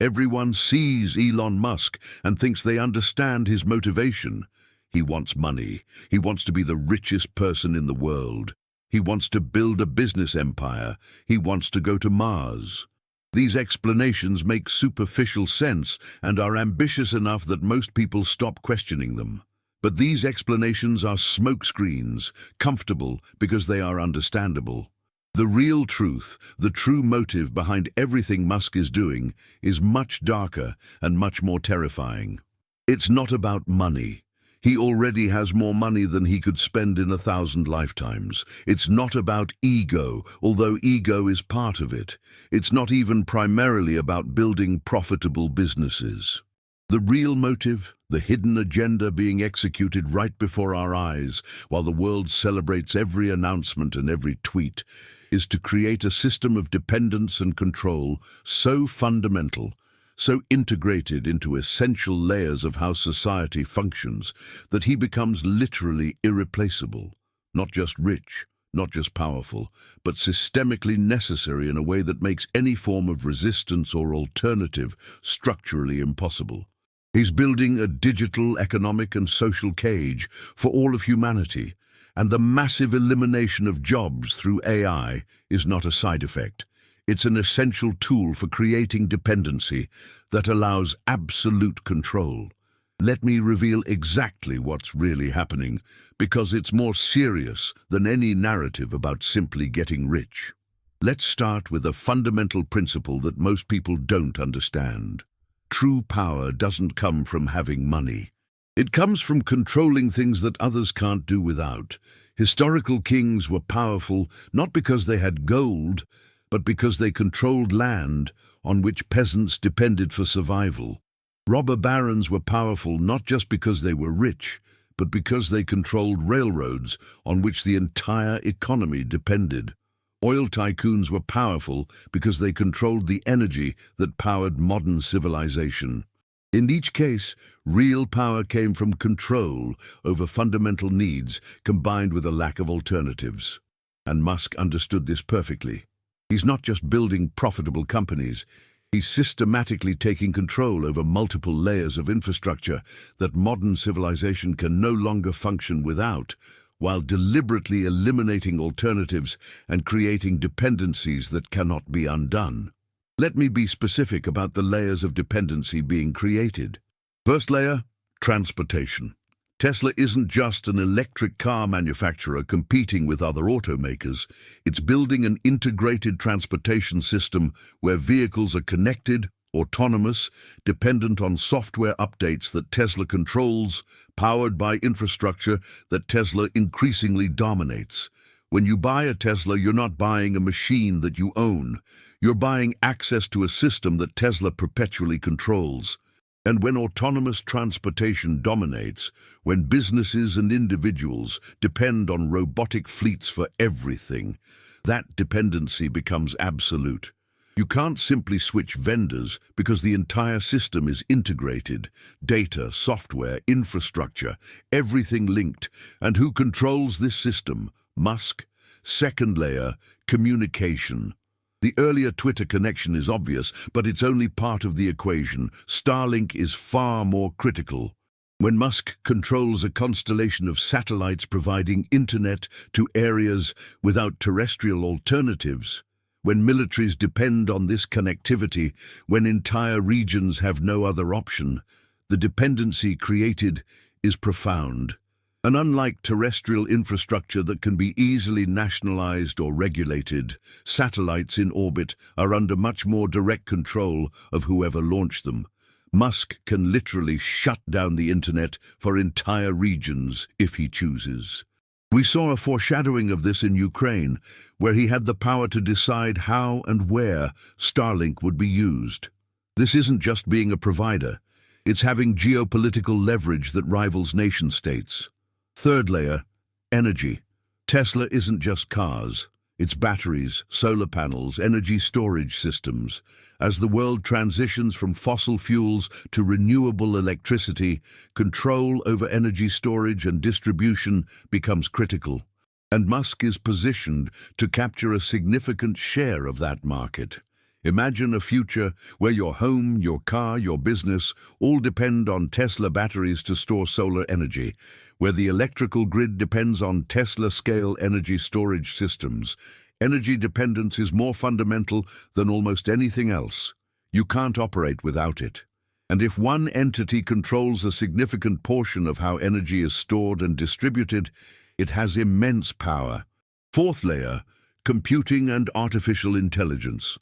Everyone sees Elon Musk and thinks they understand his motivation. He wants money. He wants to be the richest person in the world. He wants to build a business empire. He wants to go to Mars. These explanations make superficial sense and are ambitious enough that most people stop questioning them. But these explanations are smokescreens, comfortable because they are understandable. The real truth, the true motive behind everything Musk is doing, is much darker and much more terrifying. It's not about money. He already has more money than he could spend in 1,000 lifetimes. It's not about ego, although ego is part of it. It's not even primarily about building profitable businesses. The real motive, the hidden agenda being executed right before our eyes, while the world celebrates every announcement and every tweet, is to create a system of dependence and control so fundamental, so integrated into essential layers of how society functions, that he becomes literally irreplaceable. Not just rich, not just powerful, but systemically necessary in a way that makes any form of resistance or alternative structurally impossible. He's building a digital, economic and social cage for all of humanity, and the massive elimination of jobs through AI is not a side effect. It's an essential tool for creating dependency that allows absolute control. Let me reveal exactly what's really happening, because it's more serious than any narrative about simply getting rich. Let's start with a fundamental principle that most people don't understand. True power doesn't come from having money. It comes from controlling things that others can't do without. Historical kings were powerful not because they had gold, but because they controlled land on which peasants depended for survival. Robber barons were powerful not just because they were rich, but because they controlled railroads on which the entire economy depended. Oil tycoons were powerful because they controlled the energy that powered modern civilization. In each case, real power came from control over fundamental needs combined with a lack of alternatives. And Musk understood this perfectly. He's not just building profitable companies, he's systematically taking control over multiple layers of infrastructure that modern civilization can no longer function without, while deliberately eliminating alternatives and creating dependencies that cannot be undone. Let me be specific about the layers of dependency being created. First layer, transportation. Tesla isn't just an electric car manufacturer competing with other automakers. It's building an integrated transportation system where vehicles are connected, autonomous, dependent on software updates that Tesla controls, powered by infrastructure that Tesla increasingly dominates. When you buy a Tesla, you're not buying a machine that you own. You're buying access to a system that Tesla perpetually controls. And when autonomous transportation dominates, when businesses and individuals depend on robotic fleets for everything, that dependency becomes absolute. You can't simply switch vendors because the entire system is integrated. Data, software, infrastructure, everything linked. And who controls this system? Musk. Second layer, communication. The earlier Twitter connection is obvious, but it's only part of the equation. Starlink is far more critical. When Musk controls a constellation of satellites providing internet to areas without terrestrial alternatives, when militaries depend on this connectivity, when entire regions have no other option, the dependency created is profound. And unlike terrestrial infrastructure that can be easily nationalized or regulated, satellites in orbit are under much more direct control of whoever launched them. Musk can literally shut down the internet for entire regions if he chooses. We saw a foreshadowing of this in Ukraine, where he had the power to decide how and where Starlink would be used. This isn't just being a provider, it's having geopolitical leverage that rivals nation-states. Third layer, energy. Tesla isn't just cars. It's batteries, solar panels, energy storage systems. As the world transitions from fossil fuels to renewable electricity, control over energy storage and distribution becomes critical. And Musk is positioned to capture a significant share of that market. Imagine a future where your home, your car, your business all depend on Tesla batteries to store solar energy, where the electrical grid depends on Tesla-scale energy storage systems. Energy dependence is more fundamental than almost anything else. You can't operate without it. And if one entity controls a significant portion of how energy is stored and distributed, it has immense power. Fourth layer, computing and artificial intelligence.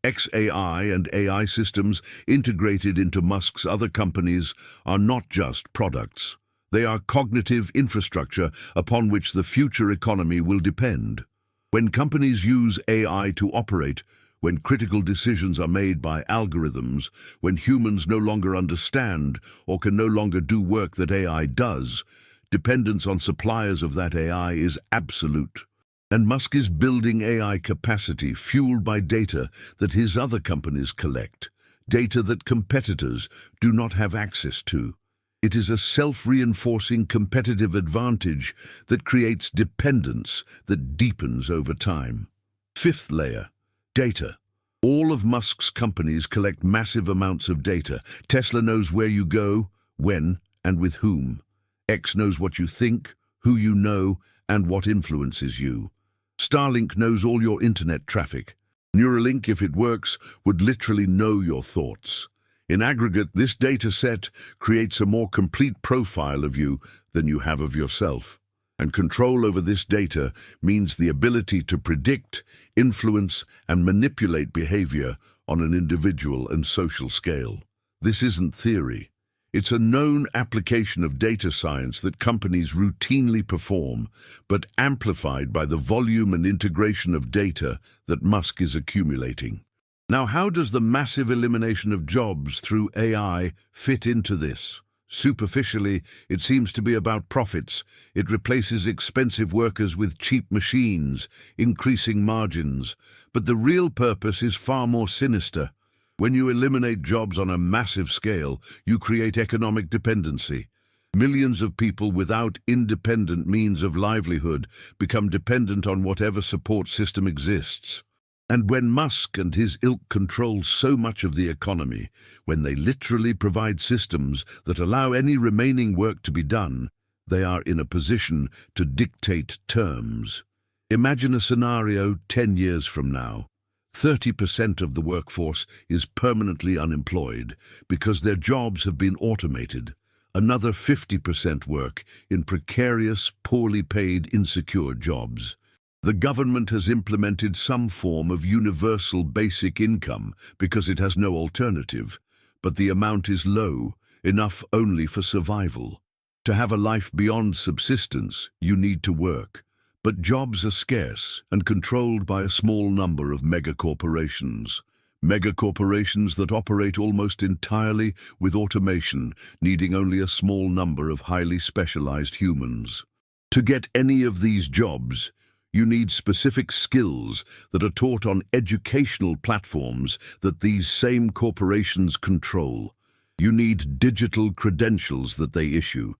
XAI and AI systems integrated into Musk's other companies are not just products. They are cognitive infrastructure upon which the future economy will depend. When companies use AI to operate, when critical decisions are made by algorithms, when humans no longer understand or can no longer do work that AI does, dependence on suppliers of that AI is absolute. And Musk is building AI capacity fueled by data that his other companies collect, data that competitors do not have access to. It is a self-reinforcing competitive advantage that creates dependence that deepens over time. Fifth layer, data. All of Musk's companies collect massive amounts of data. Tesla knows where you go, when, and with whom. X knows what you think, who you know, and what influences you. Starlink knows all your internet traffic. Neuralink, if it works, would literally know your thoughts. In aggregate, this data set creates a more complete profile of you than you have of yourself. And control over this data means the ability to predict, influence, and manipulate behavior on an individual and social scale. This isn't theory. It's a known application of data science that companies routinely perform, but amplified by the volume and integration of data that Musk is accumulating. Now, how does the massive elimination of jobs through AI fit into this? Superficially, it seems to be about profits. It replaces expensive workers with cheap machines, increasing margins. But the real purpose is far more sinister. When you eliminate jobs on a massive scale, you create economic dependency. Millions of people without independent means of livelihood become dependent on whatever support system exists. And when Musk and his ilk control so much of the economy, when they literally provide systems that allow any remaining work to be done, they are in a position to dictate terms. Imagine a scenario 10 years from now. 30% of the workforce is permanently unemployed because their jobs have been automated. Another 50% work in precarious, poorly paid, insecure jobs. The government has implemented some form of universal basic income because it has no alternative, but the amount is low, enough only for survival. To have a life beyond subsistence, you need to work. But jobs are scarce and controlled by a small number of megacorporations. Megacorporations that operate almost entirely with automation, needing only a small number of highly specialized humans. To get any of these jobs, you need specific skills that are taught on educational platforms that these same corporations control. You need digital credentials that they issue.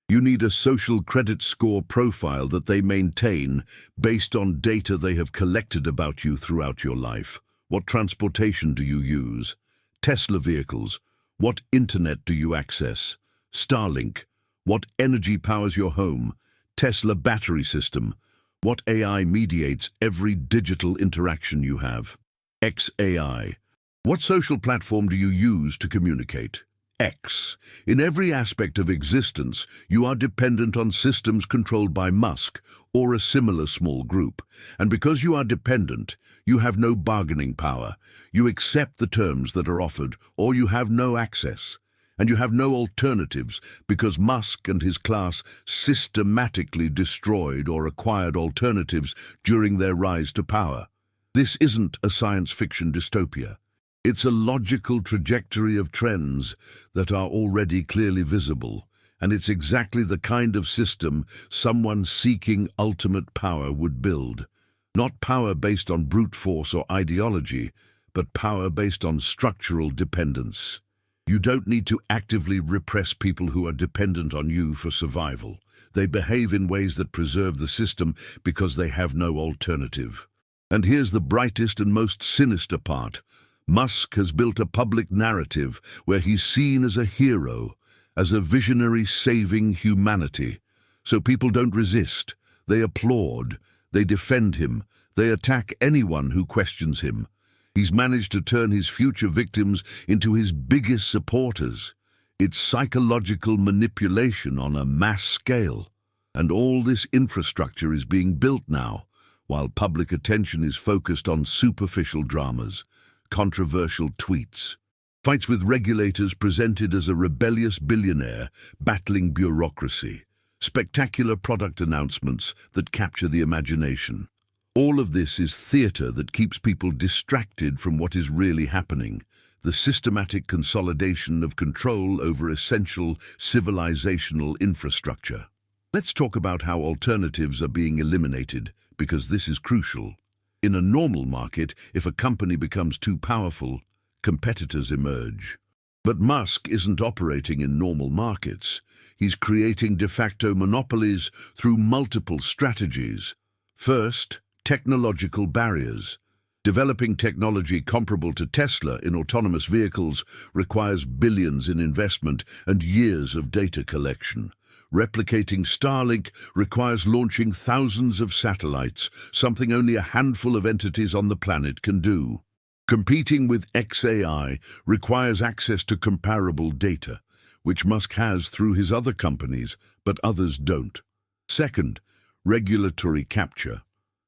You need a social credit score profile that they maintain based on data they have collected about you throughout your life. What transportation do you use? Tesla vehicles. What internet do you access? Starlink. What energy powers your home? Tesla battery system. What AI mediates every digital interaction you have? XAI. What social platform do you use to communicate? X. In every aspect of existence, you are dependent on systems controlled by Musk or a similar small group. And because you are dependent, you have no bargaining power. You accept the terms that are offered, or you have no access. And you have no alternatives because Musk and his class systematically destroyed or acquired alternatives during their rise to power. This isn't a science fiction dystopia. It's a logical trajectory of trends that are already clearly visible, and it's exactly the kind of system someone seeking ultimate power would build. Not power based on brute force or ideology, but power based on structural dependence. You don't need to actively repress people who are dependent on you for survival. They behave in ways that preserve the system because they have no alternative. And here's the brightest and most sinister part. Musk has built a public narrative where he's seen as a hero, as a visionary saving humanity. So people don't resist. They applaud. They defend him. They attack anyone who questions him. He's managed to turn his future victims into his biggest supporters. It's psychological manipulation on a mass scale. And all this infrastructure is being built now, while public attention is focused on superficial dramas, controversial tweets, fights with regulators presented as a rebellious billionaire battling bureaucracy, spectacular product announcements that capture the imagination. All of this is theater that keeps people distracted from what is really happening, the systematic consolidation of control over essential civilizational infrastructure. Let's talk about how alternatives are being eliminated, because this is crucial. In a normal market, if a company becomes too powerful, competitors emerge. But Musk isn't operating in normal markets. He's creating de facto monopolies through multiple strategies. First, technological barriers. Developing technology comparable to Tesla in autonomous vehicles requires billions in investment and years of data collection. Replicating Starlink requires launching thousands of satellites, something only a handful of entities on the planet can do. Competing with xAI requires access to comparable data, which Musk has through his other companies, but others don't. Second, regulatory capture.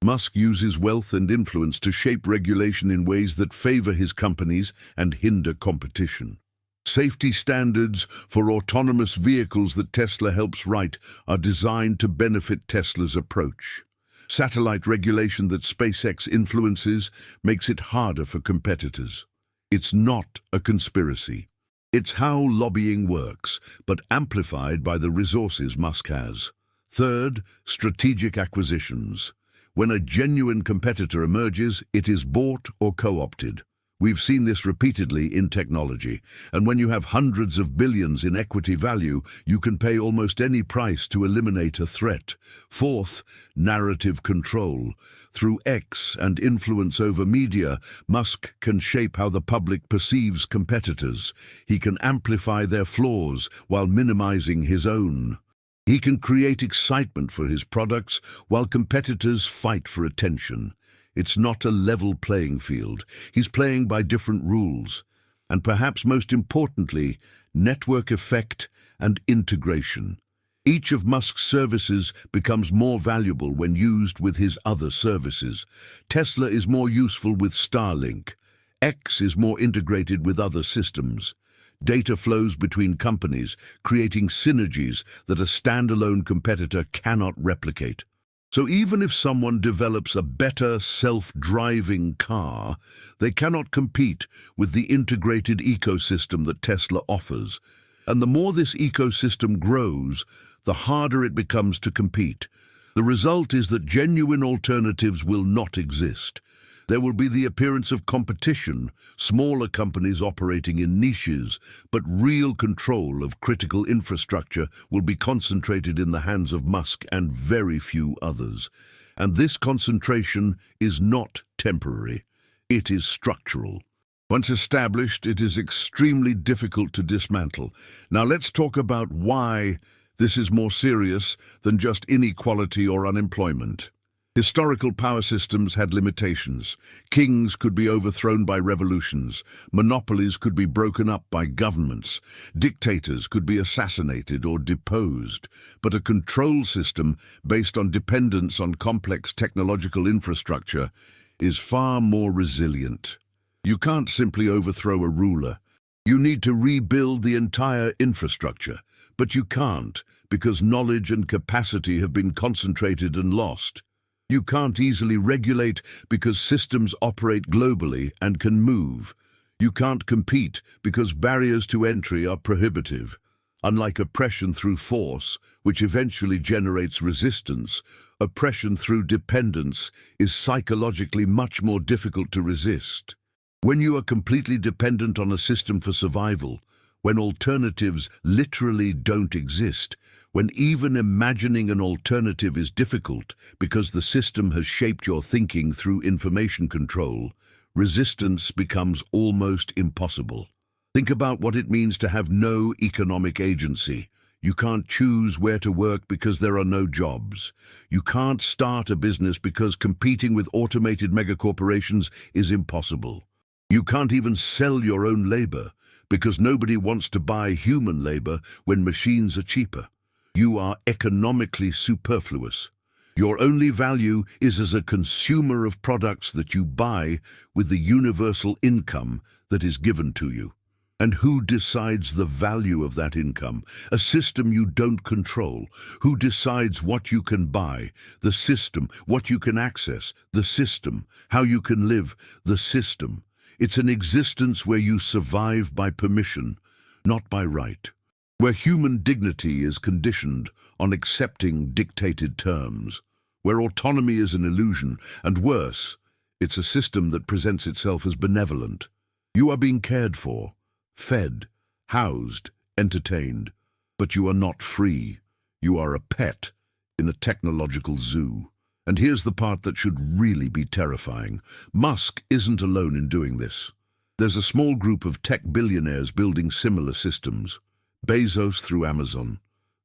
Musk uses wealth and influence to shape regulation in ways that favor his companies and hinder competition. Safety standards for autonomous vehicles that Tesla helps write are designed to benefit Tesla's approach. Satellite regulation that SpaceX influences makes it harder for competitors. It's not a conspiracy. It's how lobbying works, but amplified by the resources Musk has. Third, strategic acquisitions. When a genuine competitor emerges, it is bought or co-opted. We've seen this repeatedly in technology, and when you have hundreds of billions in equity value, you can pay almost any price to eliminate a threat. Fourth, narrative control. Through X and influence over media, Musk can shape how the public perceives competitors. He can amplify their flaws while minimizing his own. He can create excitement for his products while competitors fight for attention. It's not a level playing field. He's playing by different rules. And perhaps most importantly, network effect and integration. Each of Musk's services becomes more valuable when used with his other services. Tesla is more useful with Starlink. X is more integrated with other systems. Data flows between companies, creating synergies that a standalone competitor cannot replicate. So even if someone develops a better self-driving car, they cannot compete with the integrated ecosystem that Tesla offers. And the more this ecosystem grows, the harder it becomes to compete. The result is that genuine alternatives will not exist. There will be the appearance of competition, smaller companies operating in niches, but real control of critical infrastructure will be concentrated in the hands of Musk and very few others. And this concentration is not temporary. It is structural. Once established, it is extremely difficult to dismantle. Now let's talk about why this is more serious than just inequality or unemployment. Historical power systems had limitations. Kings could be overthrown by revolutions. Monopolies could be broken up by governments. Dictators could be assassinated or deposed. But a control system based on dependence on complex technological infrastructure is far more resilient. You can't simply overthrow a ruler. You need to rebuild the entire infrastructure. But you can't, because knowledge and capacity have been concentrated and lost. You can't easily regulate because systems operate globally and can move. You can't compete because barriers to entry are prohibitive. Unlike oppression through force, which eventually generates resistance, oppression through dependence is psychologically much more difficult to resist. When you are completely dependent on a system for survival, when alternatives literally don't exist, when even imagining an alternative is difficult because the system has shaped your thinking through information control, resistance becomes almost impossible. Think about what it means to have no economic agency. You can't choose where to work because there are no jobs. You can't start a business because competing with automated megacorporations is impossible. You can't even sell your own labor because nobody wants to buy human labor when machines are cheaper. You are economically superfluous. Your only value is as a consumer of products that you buy with the universal income that is given to you. And who decides the value of that income? A system you don't control. Who decides what you can buy? The system. What you can access? The system. How you can live? The system. It's an existence where you survive by permission, not by right. Where human dignity is conditioned on accepting dictated terms. Where autonomy is an illusion, and worse, it's a system that presents itself as benevolent. You are being cared for, fed, housed, entertained, but you are not free. You are a pet in a technological zoo. And here's the part that should really be terrifying. Musk isn't alone in doing this. There's a small group of tech billionaires building similar systems. Bezos through Amazon,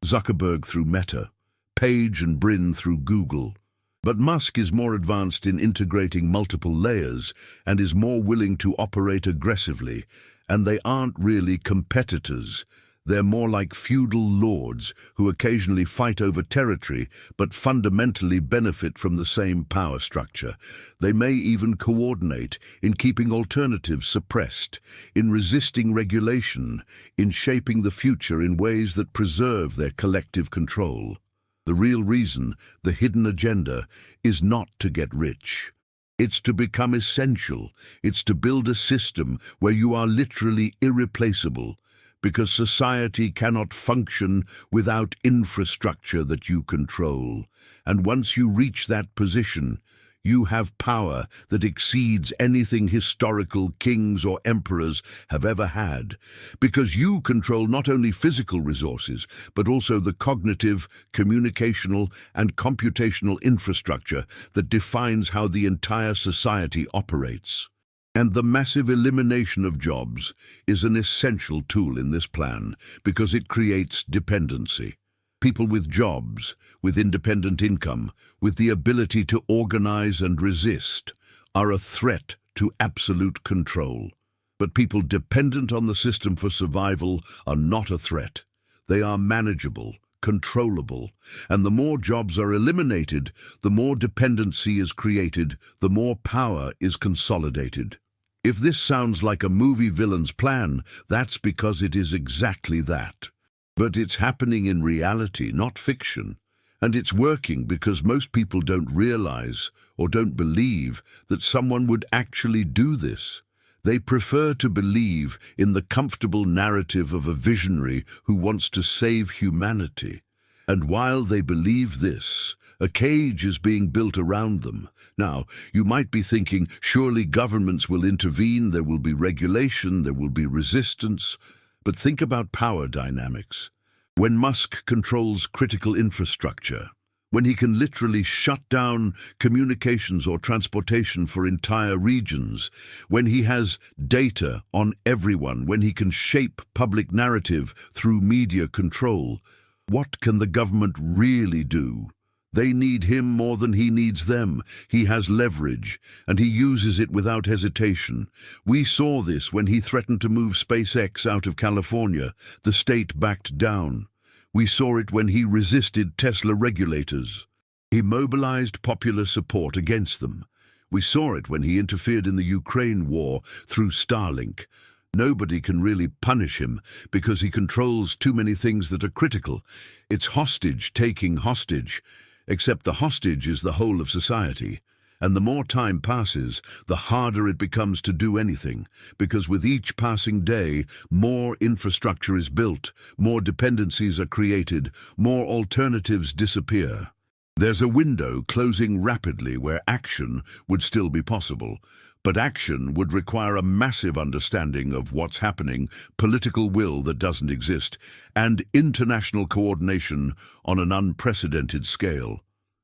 Zuckerberg through Meta, Page and Brin through Google. But Musk is more advanced in integrating multiple layers and is more willing to operate aggressively. And they aren't really competitors. They're more like feudal lords who occasionally fight over territory but fundamentally benefit from the same power structure. They may even coordinate in keeping alternatives suppressed, in resisting regulation, in shaping the future in ways that preserve their collective control. The real reason, the hidden agenda, is not to get rich. It's to become essential. It's to build a system where you are literally irreplaceable, because society cannot function without infrastructure that you control. And once you reach that position, you have power that exceeds anything historical kings or emperors have ever had, because you control not only physical resources, but also the cognitive, communicational, and computational infrastructure that defines how the entire society operates. And the massive elimination of jobs is an essential tool in this plan because it creates dependency. People with jobs, with independent income, with the ability to organize and resist, are a threat to absolute control. But people dependent on the system for survival are not a threat. They are manageable, controllable, and the more jobs are eliminated, the more dependency is created, the more power is consolidated. If this sounds like a movie villain's plan, that's because it is exactly that. But it's happening in reality, not fiction. And it's working because most people don't realize or don't believe that someone would actually do this. They prefer to believe in the comfortable narrative of a visionary who wants to save humanity. And while they believe this, a cage is being built around them. Now, you might be thinking, surely governments will intervene, there will be regulation, there will be resistance. But think about power dynamics. When Musk controls critical infrastructure, when he can literally shut down communications or transportation for entire regions, when he has data on everyone, when he can shape public narrative through media control, what can the government really do? They need him more than he needs them. He has leverage, and he uses it without hesitation. We saw this when he threatened to move SpaceX out of California. The state backed down. We saw it when he resisted Tesla regulators. He mobilized popular support against them. We saw it when he interfered in the Ukraine war through Starlink. Nobody can really punish him because he controls too many things that are critical. It's hostage-taking hostage. Except the hostage is the whole of society. And the more time passes, the harder it becomes to do anything, because with each passing day, more infrastructure is built, more dependencies are created, more alternatives disappear. There's a window closing rapidly where action would still be possible, but action would require a massive understanding of what's happening, political will that doesn't exist, and international coordination on an unprecedented scale.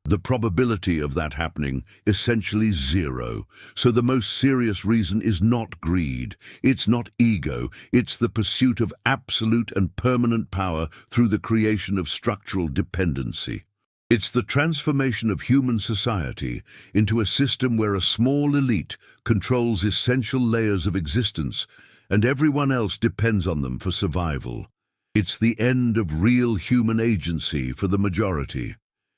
The probability of that happening essentially zero. So the most serious reason is not greed, it's not ego, it's the pursuit of absolute and permanent power through the creation of structural dependency. It's the transformation of human society into a system where a small elite controls essential layers of existence and everyone else depends on them for survival. It's the end of real human agency for the majority.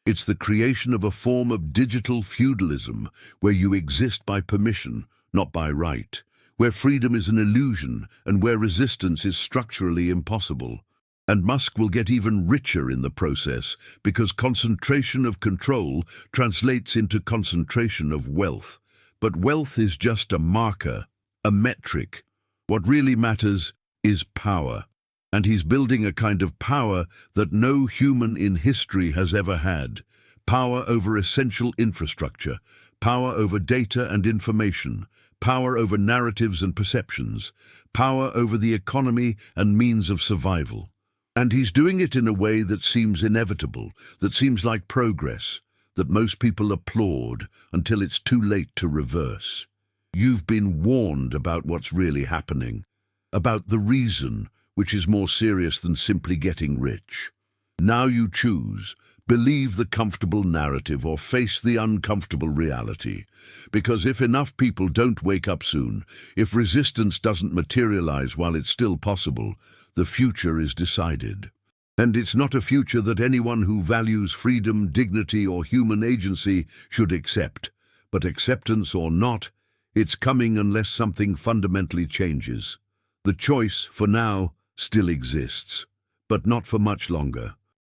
It's the creation of a form of digital feudalism where you exist by permission, not by right, where freedom is an illusion and where resistance is structurally impossible. And Musk will get even richer in the process because concentration of control translates into concentration of wealth. But wealth is just a marker, a metric. What really matters is power. And he's building a kind of power that no human in history has ever had. Power over essential infrastructure, power over data and information, power over narratives and perceptions, power over the economy and means of survival. And he's doing it in a way that seems inevitable, that seems like progress, that most people applaud until it's too late to reverse. You've been warned about what's really happening, about the reason, which is more serious than simply getting rich. Now you choose, believe the comfortable narrative or face the uncomfortable reality. Because if enough people don't wake up soon, if resistance doesn't materialize while it's still possible, the future is decided. And it's not a future that anyone who values freedom, dignity, or human agency should accept. But acceptance or not, it's coming unless something fundamentally changes. The choice, for now, still exists, but not for much longer.